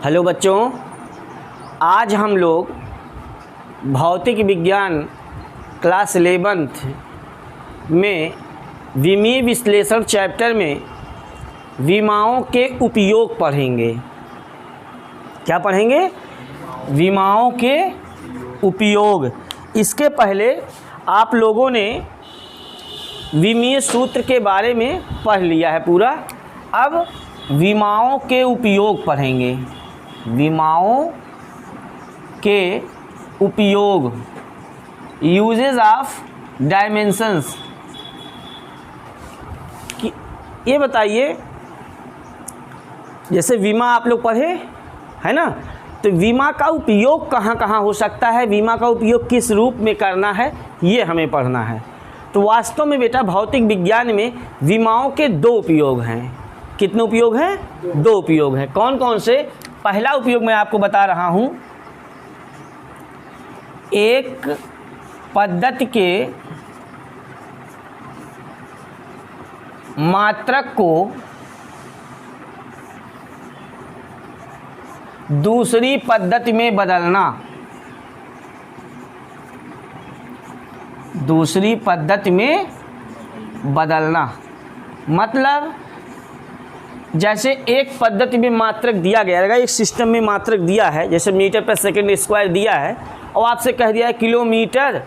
Hello बच्चों, आज हम लोग भौतिक विज्ञान क्लास 11th में विमीय विश्लेषण चैप्टर में विमाओं के उपयोग पढ़ेंगे। क्या पढ़ेंगे? विमाओं के उपयोग। इसके पहले आप लोगों ने विमीय सूत्र के बारे में पढ़ लिया है पूरा। अब विमाओं के उपयोग पढ़ेंगे। विमाओं के उपयोग, यूजेस ऑफ डायमेंशंस। ये बताइए, जैसे विमा आप लोग पढ़े है ना, तो विमा का उपयोग कहाँ कहाँ हो सकता है, विमा का उपयोग किस रूप में करना है, ये हमें पढ़ना है। तो वास्तव में बेटा भौतिक विज्ञान में विमाओं के दो उपयोग हैं। कितने उपयोग हैं? दो उपयोग हैं। कौन कौन से? पहला उपयोग मैं आपको बता रहा हूं, एक पद्धति के मात्रक को दूसरी पद्धति में बदलना। दूसरी पद्धति में बदलना मतलब जैसे एक पद्धति में मात्रक दिया गया है, एक सिस्टम में मात्रक दिया है, जैसे मीटर पर सेकंड स्क्वायर दिया है और आपसे कह दिया है किलोमीटर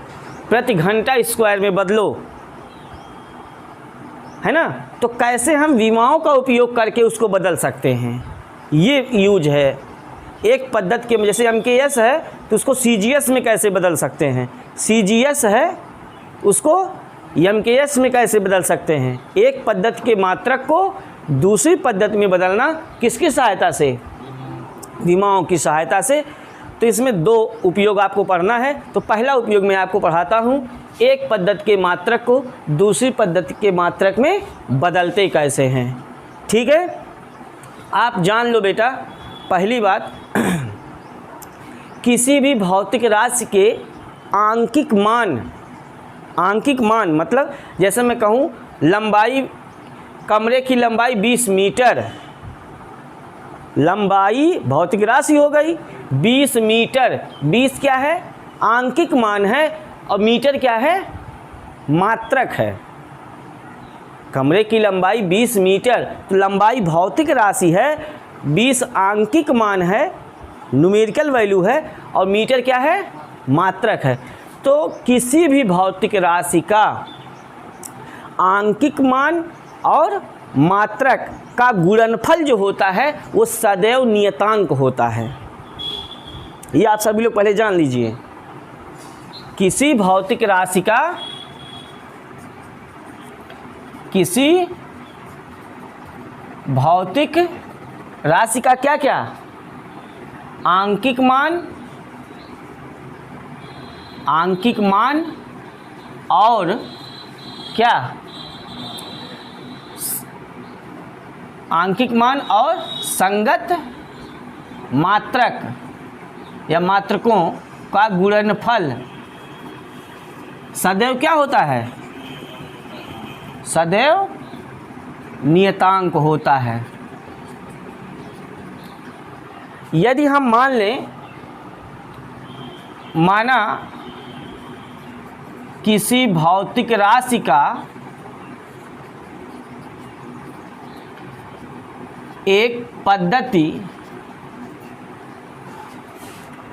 प्रति घंटा स्क्वायर में बदलो, है ना। तो कैसे हम विमाओं का उपयोग करके उसको बदल सकते हैं, ये यूज है। एक पद्धति के जैसे MKS है तो उसको CGS में कैसे बदल सकते हैं, CGS है उसको MKS में कैसे बदल सकते हैं। एक पद्धति के मात्रक को दूसरी पद्धति में बदलना किसकी सहायता से? विमाओं की सहायता से। तो इसमें दो उपयोग आपको पढ़ना है। तो पहला उपयोग मैं आपको पढ़ाता हूँ, एक पद्धति के मात्रक को दूसरी पद्धति के मात्रक में बदलते कैसे हैं। ठीक है, आप जान लो बेटा। पहली बात, किसी भी भौतिक राशि के आंकिक मान मतलब जैसे मैं कहूँ लंबाई, कमरे की लंबाई 20 मीटर, लंबाई भौतिक राशि हो गई 20 मीटर। 20 क्या है? आंकिक मान है, और मीटर क्या है? मात्रक है। कमरे की लंबाई 20 मीटर, तो लंबाई भौतिक राशि है, 20 आंकिक मान है, न्यूमेरिकल वैल्यू है, और मीटर क्या है? मात्रक है। तो किसी भी भौतिक राशि का आंकिक मान और मात्रक का गुणनफल जो होता है वो सदैव नियतांक होता है। ये आप सभी लोग पहले जान लीजिए। किसी भौतिक राशि का क्या क्या? आंकिक मान और क्या? आंकिक मान और संगत मात्रक या मात्रकों का गुणनफल सदैव क्या होता है? सदैव नियतांक होता है। यदि हम मान लें, माना किसी भौतिक राशि का एक पद्धति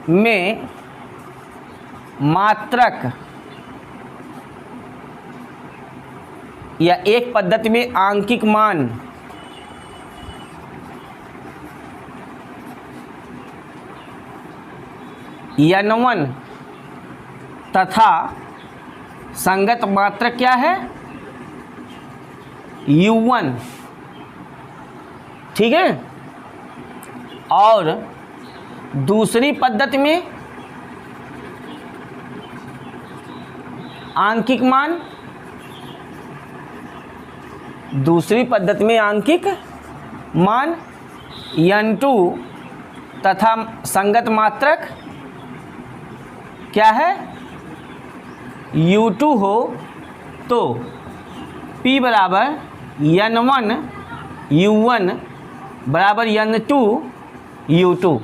में मात्रक या एक पद्धति में आंकिक मान N1 तथा संगत मात्रक क्या है? U1। ठीक है। और दूसरी पद्धति में आंकिक मान, N2 तथा संगत मात्रक क्या है? U2 हो तो P बराबर N1 U1 बराबर N2 U2।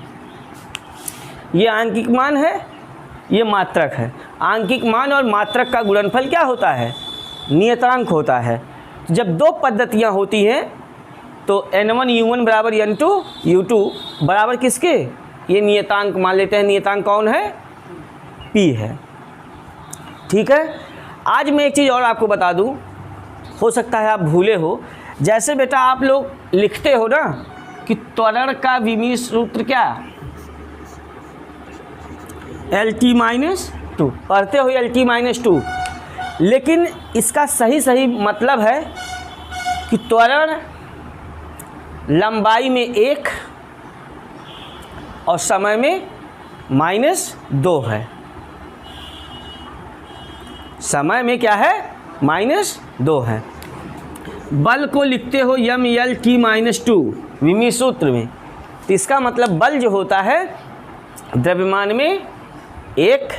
ये आंकिक मान है, ये मात्रक है। आंकिक मान और मात्रक का गुणनफल क्या होता है? नियतांक होता है। जब दो पद्धतियाँ होती हैं तो N1 U1 बराबर N2 U2 बराबर किसके? ये नियतांक मान लेते हैं। नियतांक कौन है? P है। ठीक है। आज मैं एक चीज़ और आपको बता दूं, हो सकता है आप भूले हो। जैसे बेटा आप लोग लिखते हो ना कि त्वरण का विमीय सूत्र क्या? LT-2 पढ़ते हो, LT-2। लेकिन इसका सही मतलब है कि त्वरण लंबाई में 1 और समय में -2 है। समय में क्या है? -2 है। बल को लिखते हो MLT-2 विमीय सूत्र में, तो इसका मतलब बल जो होता है द्रव्यमान में 1,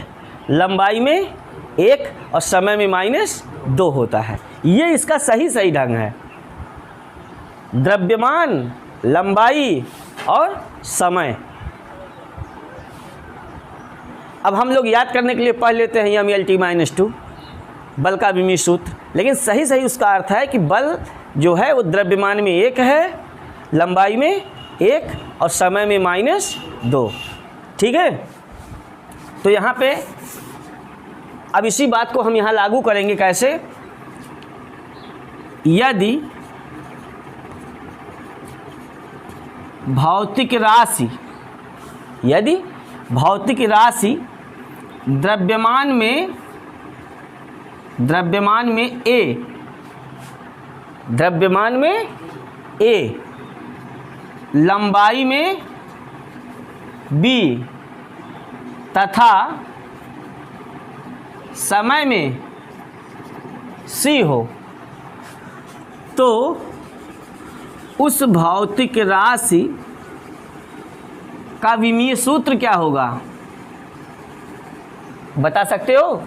लंबाई में 1 और समय में -2 होता है। ये इसका सही ढंग है। द्रव्यमान, लंबाई और समय। अब हम लोग याद करने के लिए पढ़ लेते हैं MLT-2 बल का विमीय सूत्र। लेकिन सही उसका अर्थ है कि बल जो है वो द्रव्यमान में 1 है, लंबाई में 1 और समय में -2। ठीक है। तो यहाँ पे अब इसी बात को हम यहाँ लागू करेंगे। कैसे? यदि भौतिक राशि द्रव्यमान में A, लंबाई में B तथा समय में C हो, तो उस भौतिक राशि का विमीय सूत्र क्या होगा? बता सकते हो?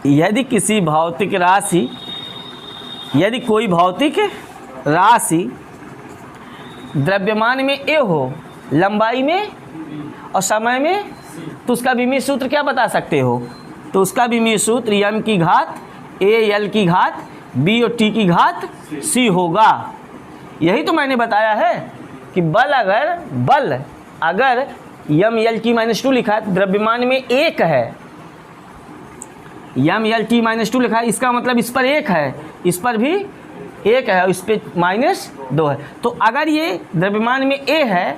यदि कोई भौतिक राशि द्रव्यमान में A हो, लंबाई में और समय में, तो उसका विमीय सूत्र क्या बता सकते हो? तो उसका विमीय सूत्र m की घात A L की घात B और T की घात C होगा। यही तो मैंने बताया है कि बल अगर MLT-2 लिखा है, द्रव्यमान में 1 है, MLT-2 लिखा है, इसका मतलब इस पर 1 है, इस पर भी 1 है और इस पर -2 है। तो अगर ये द्रव्यमान में A है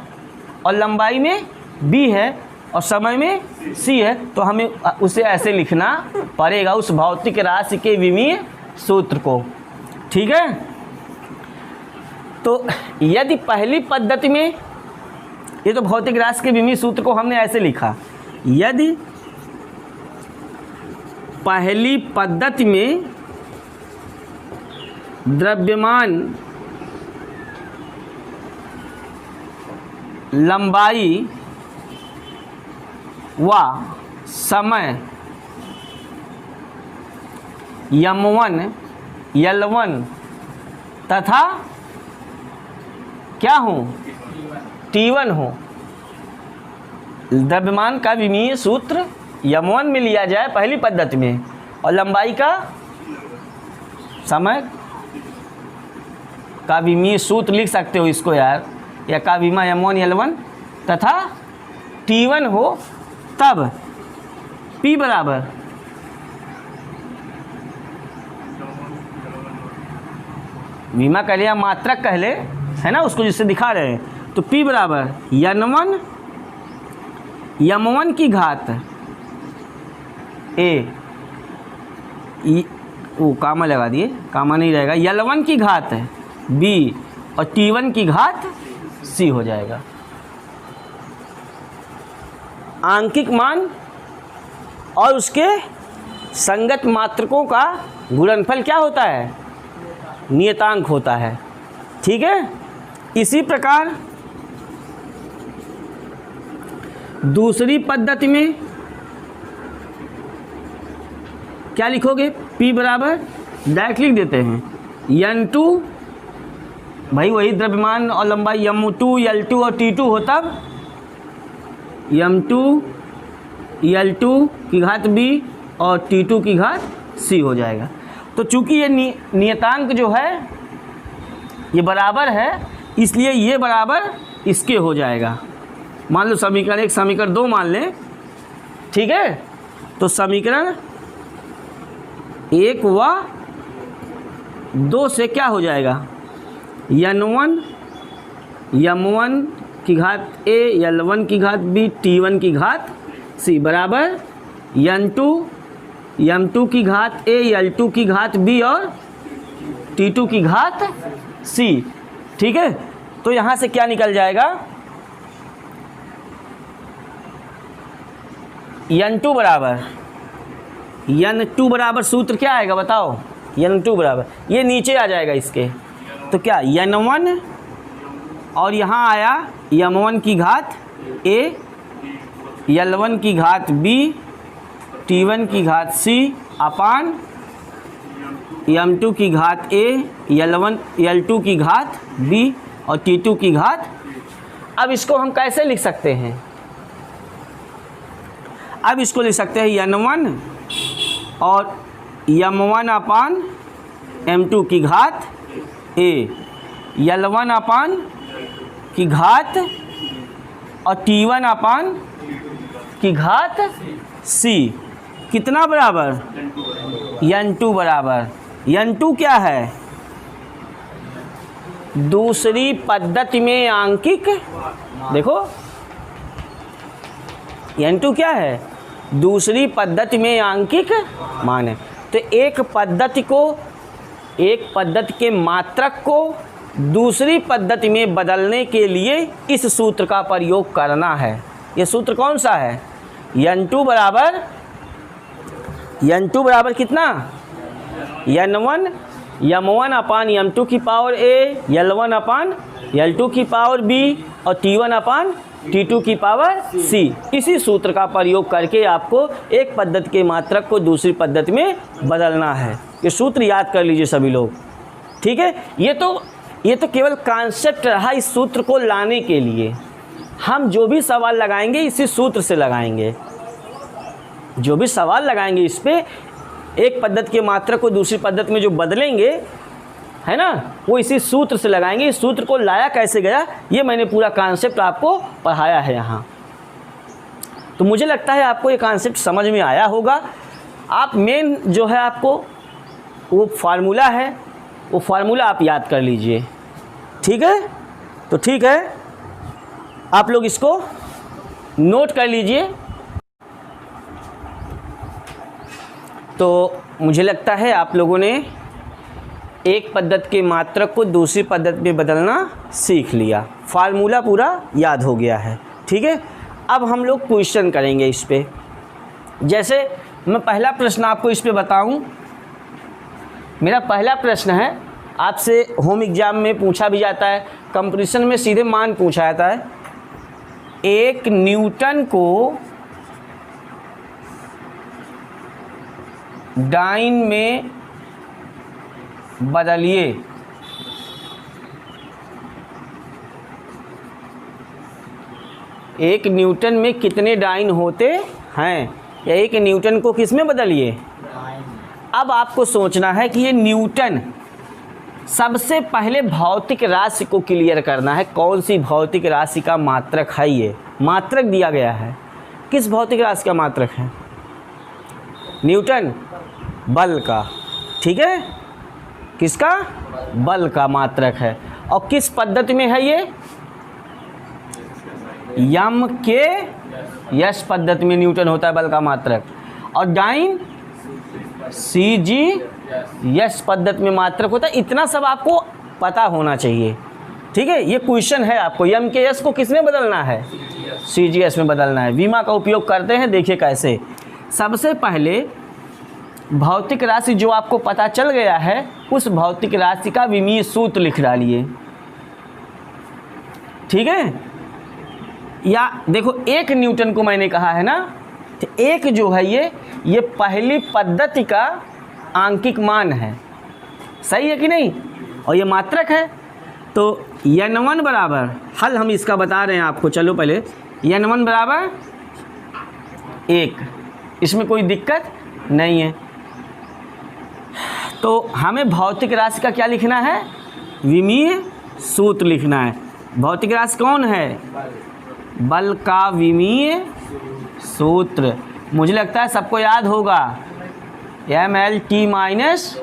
और लंबाई में B है और समय में C है, तो हमें उसे ऐसे लिखना पड़ेगा, उस भौतिक राशि के विमीय सूत्र को। ठीक है। तो यदि पहली पद्धति में, ये तो भौतिक राशि के विमीय सूत्र को हमने ऐसे लिखा, यदि पहली पद्धति में द्रव्यमान, लंबाई व समय M1 L1 तथा क्या हो? T1 हो, द्रव्यमान का विमीय सूत्र M1 में लिया जाए पहली पद्धति में और लंबाई का, समय का विमीय सूत्र लिख सकते हो इसको यार, या का विमा M1 L1 तथा T1 हो, तब P बराबर विमा कह लिया, मात्रक कह ले, है ना, उसको जिससे दिखा रहे हैं। तो P बराबर M1 की घात A, वो कामा लगा दिए, कामा नहीं रहेगा, L1 की घात B और T1 की घात C हो जाएगा। आंकिक मान और उसके संगत मात्रकों का गुणनफल क्या होता है? नियतांक होता है। ठीक है। इसी प्रकार दूसरी पद्धति में क्या लिखोगे? P बराबर डायरेक्ट लिख देते हैं N2 भाई वही द्रव्यमान और लंबाई m2 L2 और T2 हो तब m2 L2 की घात b और T2 की घात c हो जाएगा। तो चूंकि ये नियतांक जो है ये बराबर है, इसलिए ये बराबर इसके हो जाएगा। मान लो समीकरण 1 समीकरण 2 मान लें, ठीक है। तो समीकरण 1 व 2 से क्या हो जाएगा, n1 m1 की घात a L1 की घात b T1 की घात c बराबर n2 m2 की घात a L2 की घात b और T2 की घात c। ठीक है। तो यहाँ से क्या निकल जाएगा, n2 बराबर सूत्र क्या आएगा बताओ, n2 बराबर ये नीचे आ जाएगा इसके, तो क्या n1 और यहाँ आया m1 की घात a L1 की घात b T1 की घात c अपान m2 की घात a L2 की घात b और T2 की घात। अब इसको हम कैसे लिख सकते हैं, अब इसको लिख सकते हैं n1 और m1 अपान m2 की घात a L1 अपान की घात और T1 अपान की घात c कितना बराबर n2 बराबर, n2 क्या है, दूसरी पद्धति में आंकिक, देखो n2 क्या है, दूसरी पद्धति में आंकिक मान है। तो एक पद्धति के मात्रक को दूसरी पद्धति में बदलने के लिए इस सूत्र का प्रयोग करना है। ये सूत्र कौन सा है, n2 बराबर कितना, n1 m1 अपान m2 की power a L1 upon L2 की पावर b और T1 अपान T2 की पावर c। इसी सूत्र का प्रयोग करके आपको एक पद्धति के मात्रक को दूसरी पद्धति में बदलना है। ये सूत्र याद कर लीजिए सभी लोग, ठीक है। ये तो केवल कॉन्सेप्ट रहा इस सूत्र को लाने के लिए। हम जो भी सवाल लगाएंगे इसी सूत्र से लगाएंगे, जो भी सवाल लगाएंगे इस पे एक पद्धति के मात्रक को दूसरी पद्धति में जो बदलेंगे है ना, वो इसी सूत्र से लगाएंगे। इस सूत्र को लाया कैसे गया ये मैंने पूरा कॉन्सेप्ट आपको पढ़ाया है यहाँ। तो मुझे लगता है आपको ये कॉन्सेप्ट समझ में आया होगा। आप मेन जो है आपको वो फार्मूला है, वो फार्मूला आप याद कर लीजिए, ठीक है। तो ठीक है, आप लोग इसको नोट कर लीजिए। तो मुझे लगता है आप लोगों ने एक पद्धति के मात्रक को दूसरी पद्धति में बदलना सीख लिया, फार्मूला पूरा याद हो गया है, ठीक है। अब हम लोग क्वेश्चन करेंगे इस पे। जैसे मैं पहला प्रश्न आपको इस पे बताऊं, मेरा पहला प्रश्न है, आपसे होम एग्ज़ाम में पूछा भी जाता है, कंपटीशन में सीधे मान पूछा जाता है। एक न्यूटन को डाइन में बदलिए। एक न्यूटन में कितने डाइन होते हैं, या एक न्यूटन को किस में बदलिए। अब आपको सोचना है कि ये न्यूटन, सबसे पहले भौतिक राशि को क्लियर करना है। कौन सी भौतिक राशि का मात्रक है, ये मात्रक दिया गया है, किस भौतिक राशि का मात्रक है, न्यूटन बल का, ठीक है, किसका, बल का मात्रक है। और किस पद्धति में है ये, यम के यस पद्धति में न्यूटन होता है बल का मात्रक। और डाइन सी जी यस पद्धति में मात्रक होता है। इतना सब आपको पता होना चाहिए, ठीक है। ये क्वेश्चन है आपको, यम के यस को किस में बदलना है, सी जी एस में बदलना है। विमा का उपयोग करते हैं, देखिए कैसे। सबसे पहले भौतिक राशि जो आपको पता चल गया है, उस भौतिक राशि का विमीय सूत्र लिख डालिए, ठीक है। या देखो, एक न्यूटन को मैंने कहा है ना, तो एक जो है ये पहली पद्धति का आंकिक मान है, सही है कि नहीं, और ये मात्रक है। तो n1 बराबर, हल हम इसका बता रहे हैं आपको, चलो पहले n1 बराबर 1, इसमें कोई दिक्कत नहीं है। तो हमें भौतिक राशि का क्या लिखना है, विमीय सूत्र लिखना है। भौतिक राशि कौन है, बल का विमीय सूत्र। मुझे लगता है सबको याद होगा, mLT माइनस,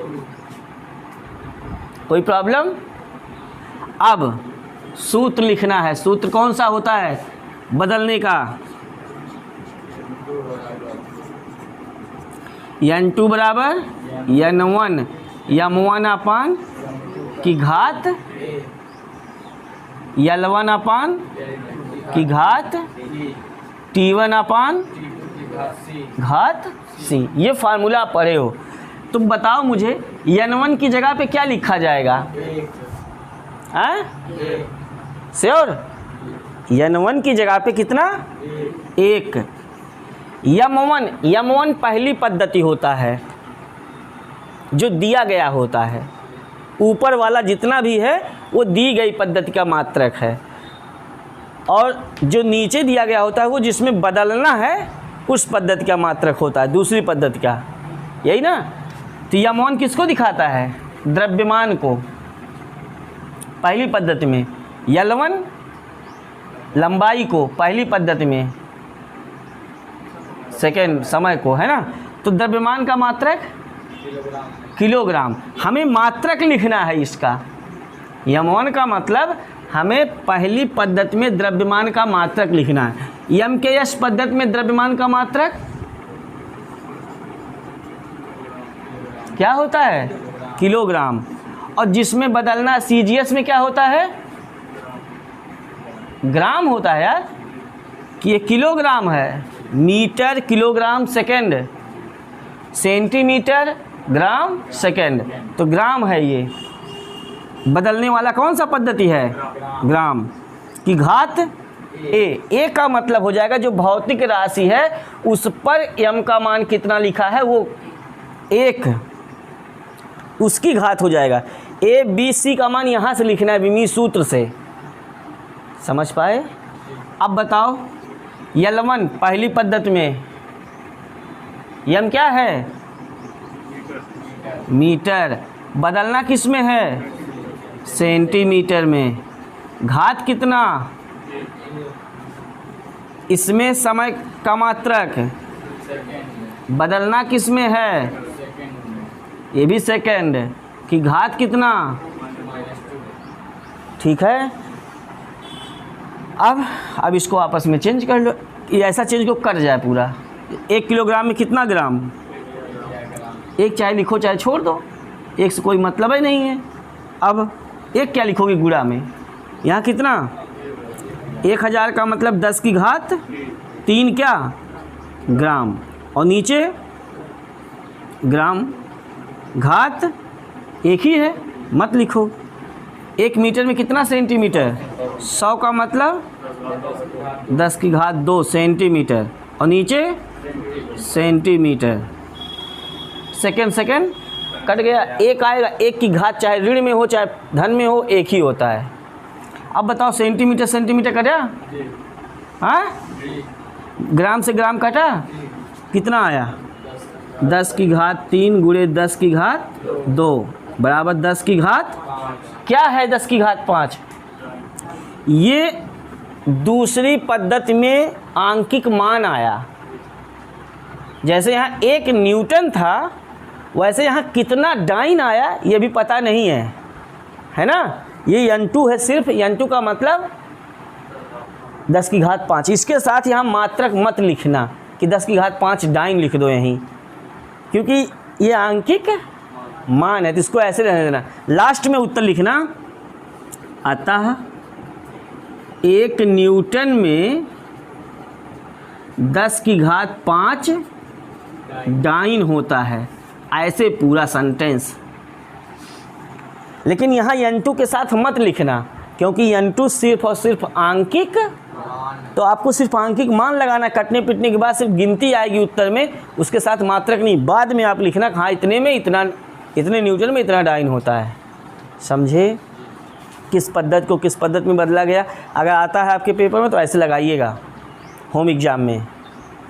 कोई प्रॉब्लम। अब सूत्र लिखना है, सूत्र कौन सा होता है बदलने का, n2 बराबर n1 m1 अपान की घात l1 अपान की घात t1 अपान घात c। ये फार्मूला आप पढ़े हो। तुम बताओ मुझे n1 की जगह पे क्या लिखा जाएगा, हैं श्योर, n1 की जगह पे कितना 1। m1 पहली पद्धति होता है जो दिया गया होता है, ऊपर वाला जितना भी है वो दी गई पद्धति का मात्रक है, और जो नीचे दिया गया होता है वो जिसमें बदलना है उस पद्धति का मात्रक होता है, दूसरी पद्धति का, यही ना। तो m1 किसको दिखाता है, द्रव्यमान को पहली पद्धति में, l1 लंबाई को पहली पद्धति में, सेकेंड समय को, है ना। तो द्रव्यमान का मात्रक किलोग्राम, हमें मात्रक लिखना है इसका। m1 का मतलब हमें पहली पद्धति में द्रव्यमान का मात्रक लिखना है। MKS पद्धति में द्रव्यमान का मात्रक क्या होता है, किलोग्राम, और जिसमें बदलना CGS में क्या होता है, ग्राम होता है यार, कि ये किलोग्राम है, metre kilogram second, centimetre gram second, तो ग्राम है ये। बदलने वाला कौन सा पद्धति है, ग्राम की घात a का मतलब हो जाएगा जो भौतिक राशि है उस पर m का मान कितना लिखा है वो 1, उसकी घात हो जाएगा। a b c का मान यहाँ से लिखना है विमीय सूत्र से, समझ पाए। अब बताओ l1 पहली पद्धति में m क्या है, मीटर, बदलना किस में है, सेंटीमीटर में, घात कितना, इसमें समय का मात्रक, बदलना किस में है, ये भी सेकेंड, की घात कितना, ठीक है। अब इसको आपस में चेंज कर लो, ये ऐसा चेंज को कर जाए पूरा। 1 किलोग्राम में कितना ग्राम, 1 चाहे लिखो चाहे छोड़ दो, 1 से कोई मतलब ही नहीं है। अब 1 क्या लिखोगे गुणा में, यहाँ कितना, 1000 का मतलब 10 की घात 3 क्या ग्राम, और नीचे ग्राम, घात एक ही है मत लिखो। 1 मीटर में कितना सेंटीमीटर, 100 का मतलब 10 की घात 2 सेंटीमीटर, और नीचे सेंटीमीटर। सेकेंड कट गया, 1 आएगा, 1 की घात चाहे ऋण में हो चाहे धन में हो 1 ही होता है। अब बताओ सेंटीमीटर कटा, हाँ, ग्राम से ग्राम कटा, कितना आया, 10 की घात 3 गुणे 10 की घात 2 बराबर 10 की घात क्या है, 10 की घात 5। ये दूसरी पद्धति में आंकिक मान आया। जैसे यहाँ 1 न्यूटन था वैसे यहाँ कितना डाइन आया ये भी पता नहीं है ना। ये n2 है, सिर्फ n2 का मतलब 10 की घात 5। इसके साथ यहाँ मात्रक मत लिखना कि 10 की घात 5 डाइन लिख दो यहीं, क्योंकि ये आंकिक मान है तो इसको ऐसे रहने देना। लास्ट में उत्तर लिखना, अतः 1 न्यूटन में 10 की घात 5 डाइन होता है, ऐसे पूरा सेंटेंस। लेकिन यहाँ n2 के साथ मत लिखना, क्योंकि n2 सिर्फ और सिर्फ आंकिक, तो आपको सिर्फ आंकिक मान लगाना। कटने पिटने के बाद सिर्फ गिनती आएगी उत्तर में, उसके साथ मात्रक नहीं। बाद में आप लिखना हाँ इतने में इतना, इतने न्यूटन में इतना डाइन होता है, समझे। किस पद्धति को किस पद्धति में बदला गया। अगर आता है आपके पेपर में तो ऐसे लगाइएगा होम एग्ज़ाम में,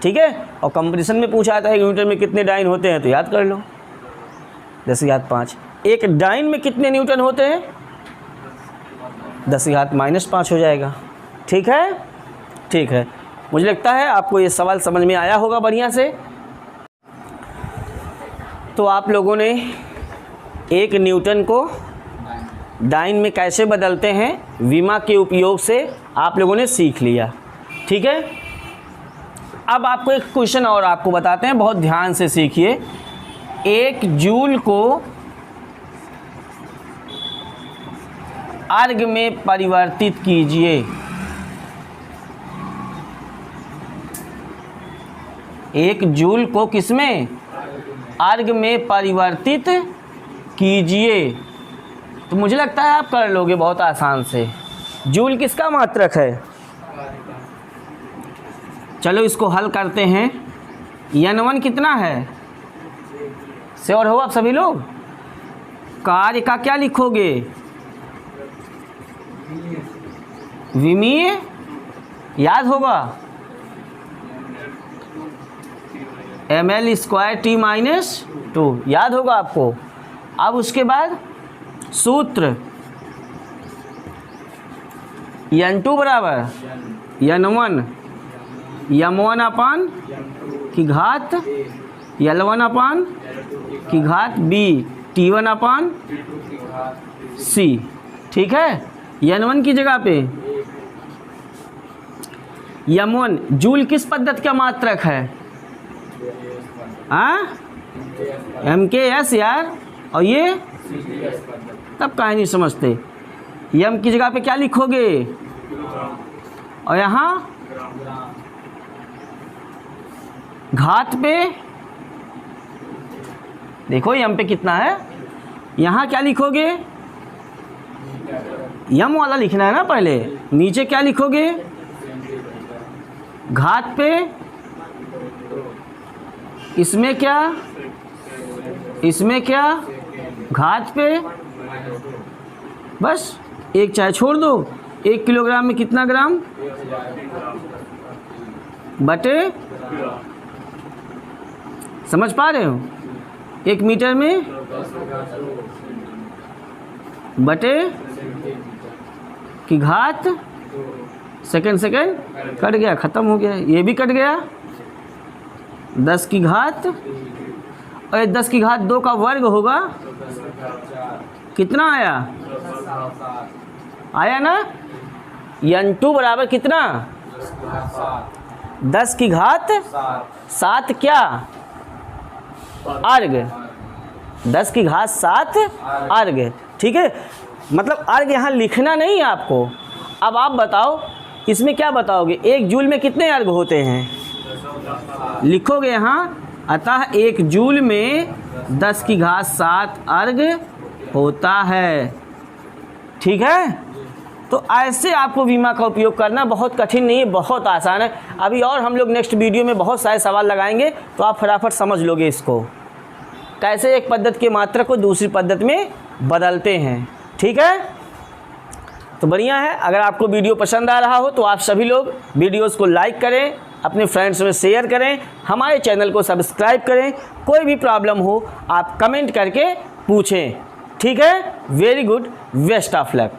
ठीक है। और कंपटीशन में पूछा आता है 1 न्यूटन में कितने डाइन होते हैं, तो याद कर लो 10⁻5। एक डाइन में कितने न्यूटन होते हैं, 10⁻−5 हो जाएगा, ठीक है। ठीक है, मुझे लगता है आपको ये सवाल समझ में आया होगा बढ़िया से। तो आप लोगों ने 1 न्यूटन को डाइन में कैसे बदलते हैं विमा के उपयोग से आप लोगों ने सीख लिया, ठीक है। अब आपको एक क्वेश्चन और आपको बताते हैं, बहुत ध्यान से सीखिए। 1 जूल को अर्ग में परिवर्तित कीजिए। 1 जूल को किसमें, अर्ग में परिवर्तित कीजिए। तो मुझे लगता है आप कर लोगे बहुत आसान से। जूल किसका मात्रक है, चलो इसको हल करते हैं। n1 कितना है, श्योर हो आप सभी लोग। कार्य का क्या लिखोगे, विमीय, याद होगा ml²t-2 याद होगा आपको। अब उसके बाद सूत्र n2 बराबर n1 m1 अपान की घात l1 अपान की घात b t1 अपान c, ठीक है। n1 की जगह पे m1 जूल किस पद्धति का मात्रक है, MKS यार, और ये तब काहे नहीं समझते। m की जगह पे क्या लिखोगे, और यहाँ घात पे देखो m पे कितना है, यहाँ क्या लिखोगे, m वाला लिखना है ना पहले, नीचे क्या लिखोगे, घात पे, इसमें क्या, इसमें क्या, घात पे, बस एक चाहे छोड़ दो। 1 किलोग्राम में कितना ग्राम, बटे, समझ पा रहे हो, 1 मीटर में बटे की घात, सेकंड कट गया, ख़त्म हो गया, ये भी कट गया, 10 की घात, और 10 की घात 2 का वर्ग होगा, कितना आया, आया ना। n2 बराबर कितना, 10 की घात 7 क्या, अर्ग, 10 की घात 7 अर्ग, ठीक है। मतलब अर्ग यहाँ लिखना नहीं है आपको। अब आप बताओ इसमें क्या बताओगे, 1 जूल में कितने अर्ग होते हैं, लिखोगे यहाँ। अतः 1 जूल में 10 की घात 7 अर्ग होता है, ठीक है। तो ऐसे आपको विमा का उपयोग करना बहुत कठिन नहीं है, बहुत आसान है। अभी और हम लोग नेक्स्ट वीडियो में बहुत सारे सवाल लगाएंगे, तो आप फटाफट समझ लोगे इसको, कैसे एक पद्धति के मात्रक को दूसरी पद्धति में बदलते हैं, ठीक है। तो बढ़िया है। अगर आपको वीडियो पसंद आ रहा हो तो आप सभी लोग वीडियोस को लाइक करें, अपने फ्रेंड्स में शेयर करें, हमारे चैनल को सब्सक्राइब करें। कोई भी प्रॉब्लम हो आप कमेंट करके पूछें, ठीक है। Very good, best of luck.